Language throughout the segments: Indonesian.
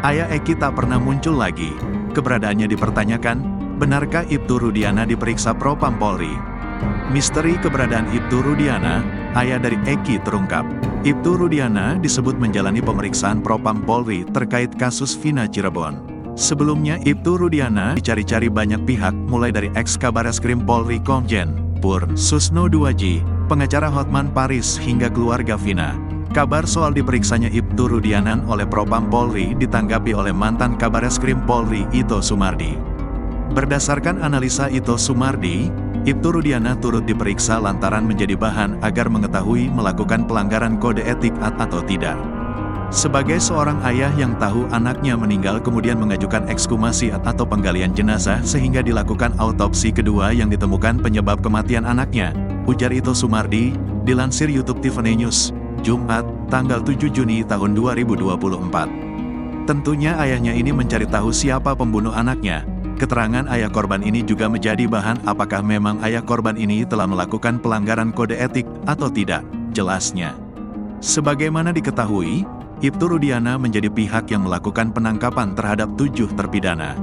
Ayah Eki tak pernah muncul lagi. Keberadaannya dipertanyakan, benarkah Ibtu Rudiana diperiksa Propam Polri? Misteri keberadaan Ibtu Rudiana, ayah dari Eki terungkap. Ibtu Rudiana disebut menjalani pemeriksaan Propam Polri terkait kasus Vina Cirebon. Sebelumnya Ibtu Rudiana dicari-cari banyak pihak mulai dari ex-Kabareskrim Polri Komjen Pur Susno Duaji, pengacara Hotman Paris hingga keluarga Vina. Kabar soal diperiksanya Ibtu Rudiana oleh Propam Polri ditanggapi oleh mantan Kabareskrim Polri Ito Sumardi. Berdasarkan analisa Ito Sumardi, Ibtu Rudiana turut diperiksa lantaran menjadi bahan agar mengetahui melakukan pelanggaran kode etik atau tidak. Sebagai seorang ayah yang tahu anaknya meninggal kemudian mengajukan ekshumasi atau penggalian jenazah sehingga dilakukan autopsi kedua yang ditemukan penyebab kematian anaknya, ujar Ito Sumardi, dilansir YouTube Tiffany News, Jumat, tanggal 7 Juni tahun 2024. Tentunya ayahnya ini mencari tahu siapa pembunuh anaknya. Keterangan ayah korban ini juga menjadi bahan apakah memang ayah korban ini telah melakukan pelanggaran kode etik atau tidak, jelasnya. Sebagaimana diketahui, Ibtu Rudiana menjadi pihak yang melakukan penangkapan terhadap 7 terpidana.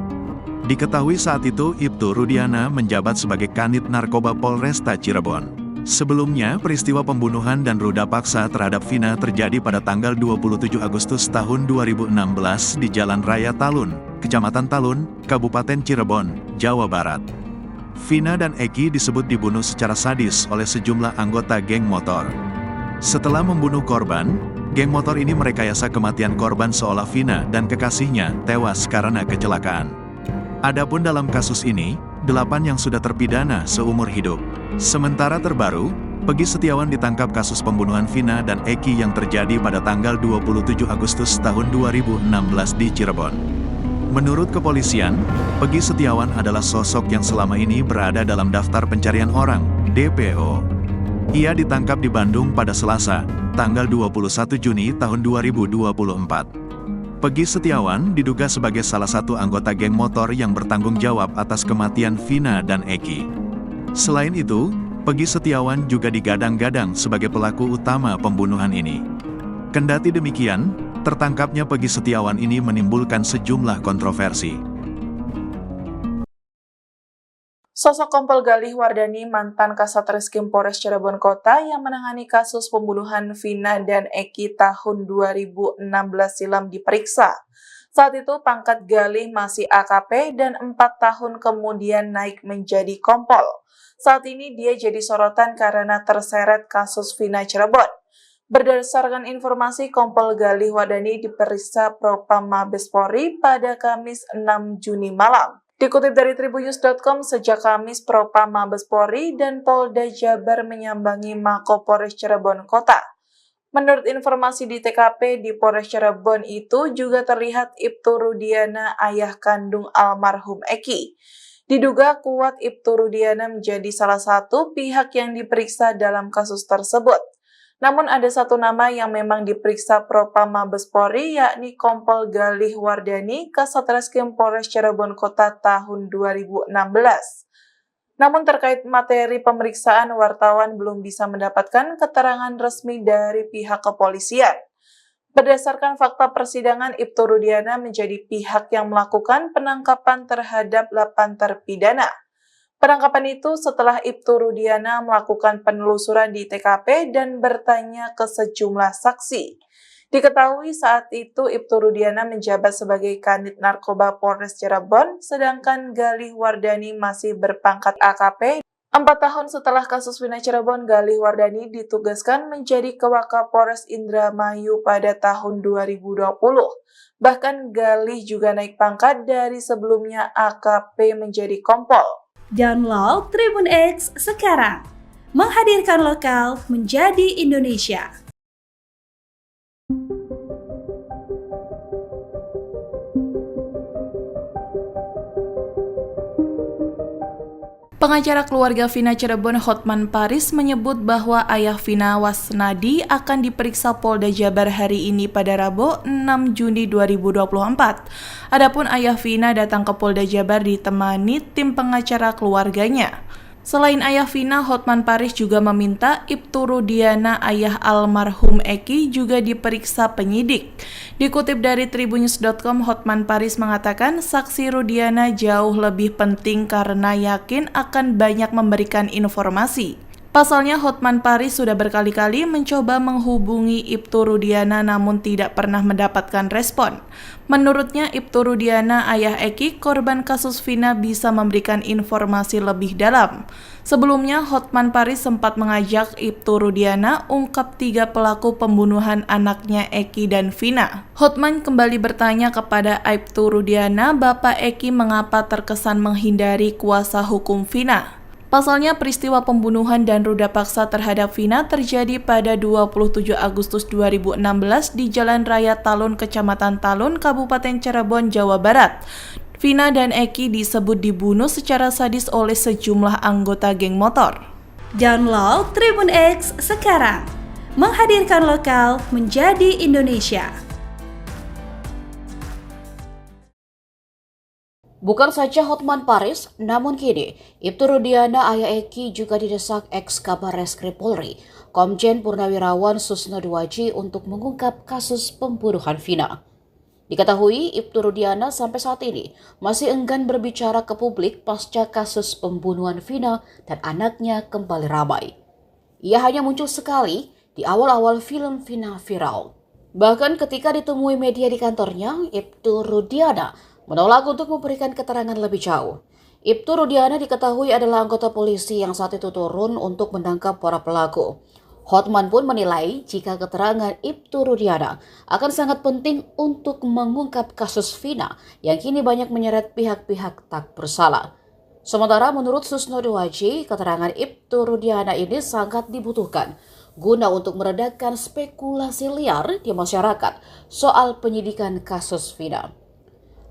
Diketahui saat itu Ibtu Rudiana menjabat sebagai Kanit Narkoba Polresta Cirebon. Sebelumnya, peristiwa pembunuhan dan ruda paksa terhadap Vina terjadi pada tanggal 27 Agustus tahun 2016 di Jalan Raya Talun, Kecamatan Talun, Kabupaten Cirebon, Jawa Barat. Vina dan Eki disebut dibunuh secara sadis oleh sejumlah anggota geng motor. Setelah membunuh korban, geng motor ini merekayasa kematian korban seolah Vina dan kekasihnya tewas karena kecelakaan. Adapun dalam kasus ini, 8 yang sudah terpidana seumur hidup. Sementara terbaru, Peggy Setiawan ditangkap kasus pembunuhan Vina dan Eki yang terjadi pada tanggal 27 Agustus tahun 2016 di Cirebon. Menurut kepolisian, Peggy Setiawan adalah sosok yang selama ini berada dalam daftar pencarian orang, DPO. Ia ditangkap di Bandung pada Selasa, tanggal 21 Juni tahun 2024. Peggy Setiawan diduga sebagai salah satu anggota geng motor yang bertanggung jawab atas kematian Vina dan Eki. Selain itu, Peggy Setiawan juga digadang-gadang sebagai pelaku utama pembunuhan ini. Kendati demikian, tertangkapnya Peggy Setiawan ini menimbulkan sejumlah kontroversi. Sosok Kompol Galih Wardani, mantan Kasat Reskrim Polres Cirebon Kota yang menangani kasus pembunuhan Vina dan Eki tahun 2016 silam diperiksa. Saat itu pangkat Galih masih AKP dan 4 tahun kemudian naik menjadi Kompol. Saat ini dia jadi sorotan karena terseret kasus Vina Cirebon. Berdasarkan informasi, Kompol Galih Wardani diperiksa Propam Mabes Polri pada Kamis 6 Juni malam. Dikutip dari Tribunnews.com, sejak Kamis Propam Mabes Polri dan Polda Jabar menyambangi Mako Polres Cirebon Kota. Menurut informasi di TKP di Polres Cirebon itu juga terlihat Ibtu Rudiana, ayah kandung almarhum Eki. Diduga kuat Ibtu Rudiana menjadi salah satu pihak yang diperiksa dalam kasus tersebut. Namun ada satu nama yang memang diperiksa Propam Mabes Polri, yakni Kompol Galih Wardani, Kasat Reskrim Polres Cirebon Kota tahun 2016. Namun terkait materi pemeriksaan, wartawan belum bisa mendapatkan keterangan resmi dari pihak kepolisian. Berdasarkan fakta persidangan, Ibtu Rudiana menjadi pihak yang melakukan penangkapan terhadap 8 terpidana. Penangkapan itu setelah Ibtu Rudiana melakukan penelusuran di TKP dan bertanya ke sejumlah saksi. Diketahui saat itu Ibtu Rudiana menjabat sebagai Kanit Narkoba Polres Cirebon, sedangkan Galih Wardani masih berpangkat AKP. 4 tahun setelah kasus Vina Cirebon, Galih Wardani ditugaskan menjadi Kewakapolres Indramayu pada tahun 2020. Bahkan Galih juga naik pangkat dari sebelumnya AKP menjadi Kompol. Download Tribun X sekarang, menghadirkan lokal menjadi Indonesia. Pengacara keluarga Vina Cirebon Hotman Paris menyebut bahwa ayah Vina Wasnadi akan diperiksa Polda Jabar hari ini pada Rabu 6 Juni 2024. Adapun ayah Vina datang ke Polda Jabar ditemani tim pengacara keluarganya. Selain ayah Vina, Hotman Paris juga meminta Ibtu Rudiana, ayah almarhum Eki, juga diperiksa penyidik. Dikutip dari tribunnews.com, Hotman Paris mengatakan saksi Rudiana jauh lebih penting karena yakin akan banyak memberikan informasi. Pasalnya, Hotman Paris sudah berkali-kali mencoba menghubungi Ibtu Rudiana namun tidak pernah mendapatkan respon. Menurutnya, Ibtu Rudiana, ayah Eki, korban kasus Vina, bisa memberikan informasi lebih dalam. Sebelumnya, Hotman Paris sempat mengajak Ibtu Rudiana ungkap 3 pelaku pembunuhan anaknya Eki dan Vina. Hotman kembali bertanya kepada Ibtu Rudiana, Bapak Eki mengapa terkesan menghindari kuasa hukum Vina. Pasalnya, peristiwa pembunuhan dan ruda paksa terhadap Vina terjadi pada 27 Agustus 2016 di Jalan Raya Talun, Kecamatan Talun, Kabupaten Cirebon, Jawa Barat. Vina dan Eki disebut dibunuh secara sadis oleh sejumlah anggota geng motor. Download Tribun X sekarang, menghadirkan lokal menjadi Indonesia. Bukan saja Hotman Paris, namun kini Ibtu Rudiana, ayah Eki, juga didesak ex-Kabar Reskrim Polri, Komjen Purnawirawan Susno Duaji, untuk mengungkap kasus pembunuhan Vina. Diketahui Ibtu Rudiana sampai saat ini masih enggan berbicara ke publik pasca kasus pembunuhan Vina dan anaknya kembali ramai. Ia hanya muncul sekali di awal-awal film Vina viral. Bahkan ketika ditemui media di kantornya, Ibtu Rudiana menolak untuk memberikan keterangan lebih jauh. Ibtu Rudiana diketahui adalah anggota polisi yang saat itu turun untuk menangkap para pelaku. Hotman pun menilai jika keterangan Ibtu Rudiana akan sangat penting untuk mengungkap kasus Vina yang kini banyak menyeret pihak-pihak tak bersalah. Sementara menurut Susno Duaji, keterangan Ibtu Rudiana ini sangat dibutuhkan guna untuk meredakan spekulasi liar di masyarakat soal penyidikan kasus Vina.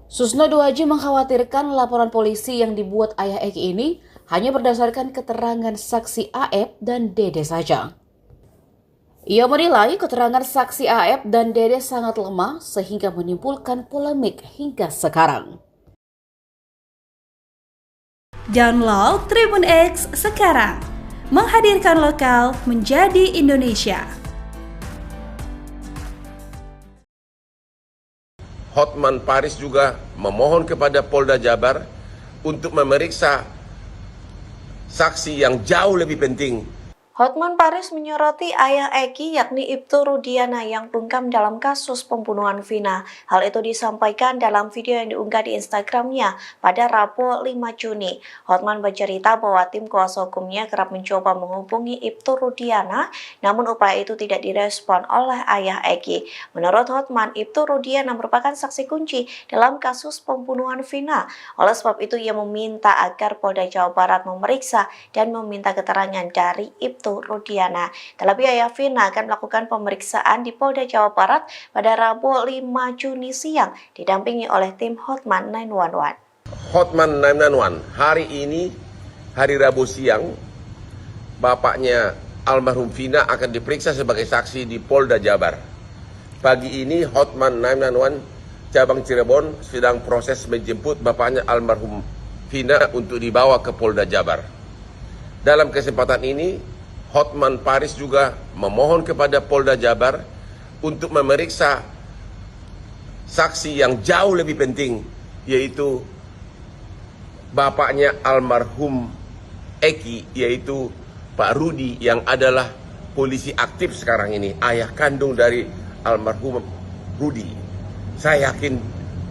Susno Duaji mengkhawatirkan laporan polisi yang dibuat ayah Eki ini hanya berdasarkan keterangan saksi AF dan Dede saja. Ia menilai keterangan saksi AF dan Dede sangat lemah sehingga menimbulkan polemik hingga sekarang. Download Tribun X sekarang, menghadirkan lokal menjadi Indonesia. Hotman Paris juga memohon kepada Polda Jabar untuk memeriksa saksi yang jauh lebih penting. Hotman Paris menyoroti ayah Eki yakni Ibtu Rudiana yang bungkam dalam kasus pembunuhan Vina. Hal itu disampaikan dalam video yang diunggah di Instagramnya pada Rabu 5 Juni. Hotman bercerita bahwa tim kuasa hukumnya kerap mencoba menghubungi Ibtu Rudiana, namun upaya itu tidak direspon oleh ayah Eki. Menurut Hotman, Ibtu Rudiana merupakan saksi kunci dalam kasus pembunuhan Vina. Oleh sebab itu, ia meminta agar Polda Jawa Barat memeriksa dan meminta keterangan dari Ibtu Rudiana. Terlebih ayah Vina akan melakukan pemeriksaan di Polda Jawa Barat pada Rabu 5 Juni siang didampingi oleh tim Hotman 911. Hotman 911, hari ini, hari Rabu siang, bapaknya almarhum Vina akan diperiksa sebagai saksi di Polda Jabar. Pagi ini Hotman 911 cabang Cirebon sedang proses menjemput bapaknya almarhum Vina untuk dibawa ke Polda Jabar. Dalam kesempatan ini, Hotman Paris juga memohon kepada Polda Jabar untuk memeriksa saksi yang jauh lebih penting, yaitu bapaknya almarhum Eki, yaitu Pak Rudi yang adalah polisi aktif sekarang ini, ayah kandung dari almarhum Rudi. Saya yakin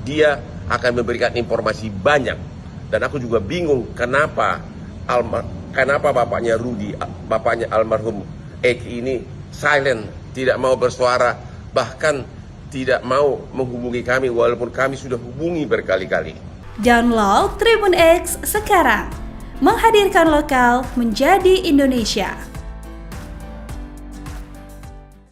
dia akan memberikan informasi banyak, dan aku juga bingung kenapa bapaknya Rudi, bapaknya almarhum Eki ini silent, tidak mau bersuara, bahkan tidak mau menghubungi kami walaupun kami sudah hubungi berkali-kali. Download Tribun X sekarang, menghadirkan lokal menjadi Indonesia.